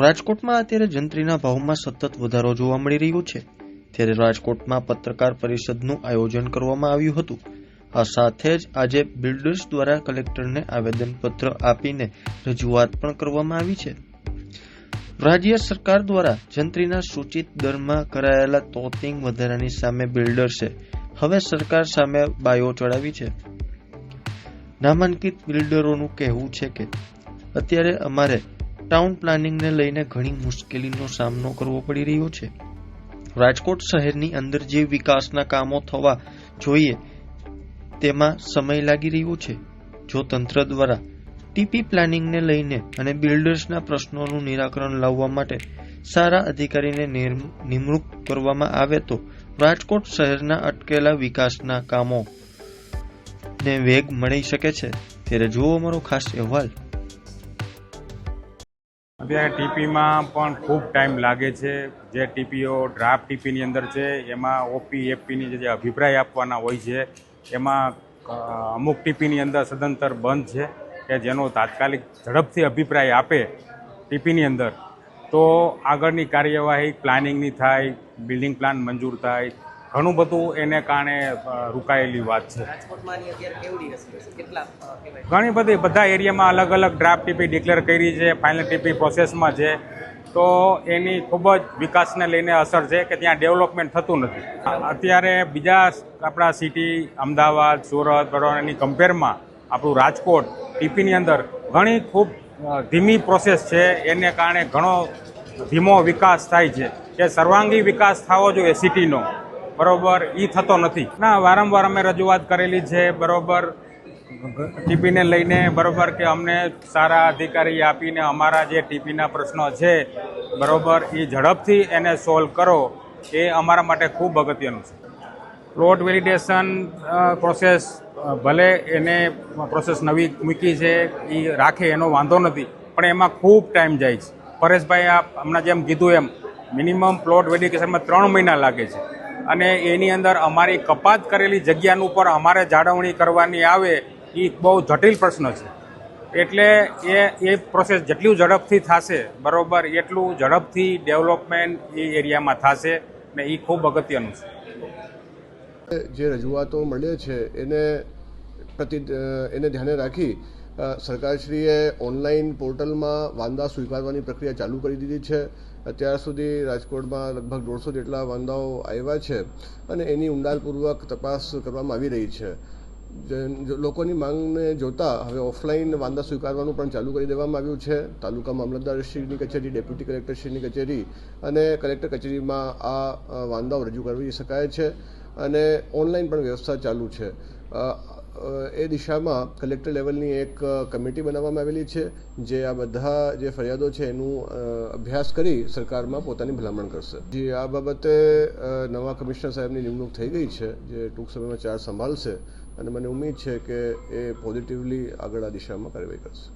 રાજકોટમાં અત્યારે જંત્રીના ભાવમાં સતત વધારો જોવા મળી રહ્યો છે, ત્યારે રાજકોટમાં પત્રકાર પરિષદનું આયોજન કરવામાં આવ્યું હતું। આ સાથે જ આજે બિલ્ડર્સ દ્વારા કલેક્ટરને આવેદનપત્ર આપીને રજૂઆત પણ કરવામાં આવી છે। રાજ્ય સરકાર દ્વારા જંત્રીના સૂચિત દરમાં કરાયેલા તોતિંગ વધારાની સામે બિલ્ડર્સે હવે સરકાર સામે બાયો ચડાવી છે। નામાંકિત બિલ્ડરોનું કહેવું છે કે અત્યારે અમારે ટાઉન પ્લાનિંગને લઈને ઘણી મુશ્કેલીનો સામનો કરવો પડી રહ્યો છે। રાજકોટ શહેરની અંદર જે વિકાસના કામો થવા જોઈએ તેમાં સમય લાગી રહ્યો છે। જો તંત્ર દ્વારા ટીપી પ્લાનિંગને લઈને અને બિલ્ડર્સના પ્રશ્નોનું નિરાકરણ લાવવા માટે સારા અધિકારીને નિમણૂક કરવામાં આવે તો રાજકોટ શહેરના અટકેલા વિકાસના કામોને વેગ મળી શકે છે। ત્યારે જુઓ અમારો ખાસ અહેવાલ। અત્યારે ટીપીમાં પણ ખૂબ ટાઈમ લાગે છે। જે ટીપીઓ ડ્રાફ્ટ ટીપીની અંદર છે એમાં ઓપી એફપીની જે અભિપ્રાય આપવાના હોય છે એમાં અમુક ટીપીની અંદર સદંતર બંધ છે કે જેનો તાત્કાલિક ઝડપથી અભિપ્રાય આપે ટીપીની અંદર તો આગળની કાર્યવાહી પ્લાનિંગની થાય, બિલ્ડિંગ પ્લાન મંજૂર થાય, ઘણું બધું એને કારણે રોકાયેલી વાત છે। ઘણી બધી બધા એરિયામાં અલગ અલગ ડ્રાફ્ટ ટીપી ડિક્લેર કરી છે, ફાઇનલ ટીપી પ્રોસેસમાં છે, તો એની ખૂબ જ વિકાસને લઈને અસર છે કે ત્યાં ડેવલપમેન્ટ થતું નથી। અત્યારે બીજા આપણા સિટી અમદાવાદ, સુરત, વડોદરાની કમ્પેરમાં આપણું રાજકોટ ટીપીની અંદર ઘણી ખૂબ ધીમી પ્રોસેસ છે, એને કારણે ઘણો ધીમો વિકાસ થાય છે કે સર્વાંગી વિકાસ થવો જોઈએ સિટીનો, બરોબર, એ થતો નથી। ના, વારંવાર અમે રજૂઆત કરેલી છે, બરોબર, ટીપીને લઈને, બરોબર, કે અમને સારા અધિકારી આપીને અમારા જે ટીપીના પ્રશ્નો છે, બરોબર, એ ઝડપથી એને સોલ્વ કરો, એ અમારા માટે ખૂબ અગત્યનું છે। પ્લોટ વેલિડેશન પ્રોસેસ ભલે એને પ્રોસેસ નવી મૂકી છે એ રાખે એનો વાંધો નથી, પણ એમાં ખૂબ ટાઈમ જાય છે। પરેશભાઈ આપ હમણાં જેમ કીધું એમ મિનિમમ પ્લોટ વેલિડેશનમાં 3 મહિના લાગે છે અને એની અંદર અમારી કપાત કરેલી જગ્યાનું પર અમારે જાળવણી કરવાની આવે એ બહુ જટિલ પ્રશ્ન છે। એટલે એ પ્રોસેસ જેટલું ઝડપથી થશે, બરોબર, એટલું ઝડપથી ડેવલપમેન્ટ એ એરિયામાં થશે ને એ ખૂબ અગત્યનું છે। જે રજૂઆતો મળે છે એને ધ્યાને રાખી સરકારશ્રીએ ઓનલાઈન પોર્ટલમાં વાંદા સ્વીકારવાની પ્રક્રિયા ચાલુ કરી દીધી છે। અત્યાર સુધી રાજકોટમાં લગભગ 150 જેટલા વાંદાઓ આવ્યા છે અને એની ઊંડાણપૂર્વક તપાસ કરવામાં આવી રહી છે। લોકોની માંગને જોતા હવે ઓફલાઈન વાંદા સ્વીકારવાનું પણ ચાલુ કરી દેવામાં આવ્યું છે। તાલુકા મામલતદારશ્રીની કચેરી, ડેપ્યુટી કલેક્ટરશ્રીની કચેરી અને કલેક્ટર કચેરીમાં આ વાંદાઓ રજૂ કરી શકાય છે અને ઓનલાઈન પણ વ્યવસ્થા ચાલુ છે। એ દિશામાં કલેક્ટર લેવલની એક કમિટી બનાવવામાં આવેલી છે જે આ બધા જે ફરિયાદો છે એનું અભ્યાસ કરી સરકારમાં પોતાની ભલામણ કરશે। જે આ બાબતે નવા કમિશનર સાહેબની નિમણૂક થઈ ગઈ છે જે ટૂંક સમયમાં ચાર્જ સંભાળશે અને મને ઉમ્મીદ છે કે એ પોઝિટિવલી આગળ આ દિશામાં કાર્યવાહી કરશે।